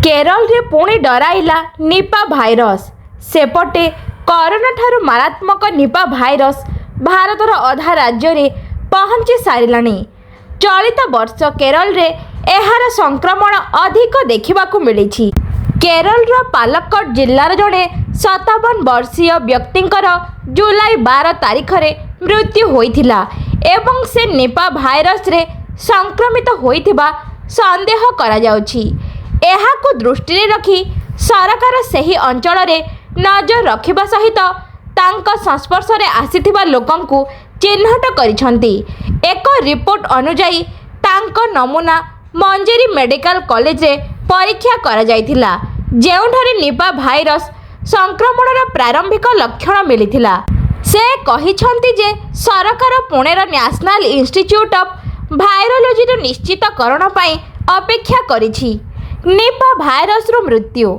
केरल पुणी डराइला Nipah virus. सेपटे corona ठारू मारात्मक निपा भाइरस भारतर अधा राज्य रे पहुंची सारिलानी। चलित वर्ष केरल रे एहार संक्रमण अधिक देखिबाकू मिलिछि। केरल रो पालक्कड जिल्लार जड़े 57 वर्षीय व्यक्तिंकर जुलाई 12 तारिख रे मृत्यु होइथिला एवं से निपा भाइरस रे संक्रमित होइथिबा संदेह करा जाउछि। एहाकू दृष्टि रे रखी सरकार सही अंचल रे नजर रखिबा सहित तांका संस्पर्श रे आसीथिबा लोकंकु चिन्हट करिसंती। एक रिपोर्ट अनुसार तांका नमूना मंजेरी मेडिकल कॉलेज रे परीक्षा करा जायथिला, जेउठारे निपा भाइरस संक्रमणर प्रारंभिक लक्षण मिलिथिला। से कहिसंती जे सरकार पुणेर नेशनल इंस्टीट्यूट ऑफ वायरोलॉजी निश्चितकरण पई अपेक्षा करिछि। निपा भाइरस रो मृत्यु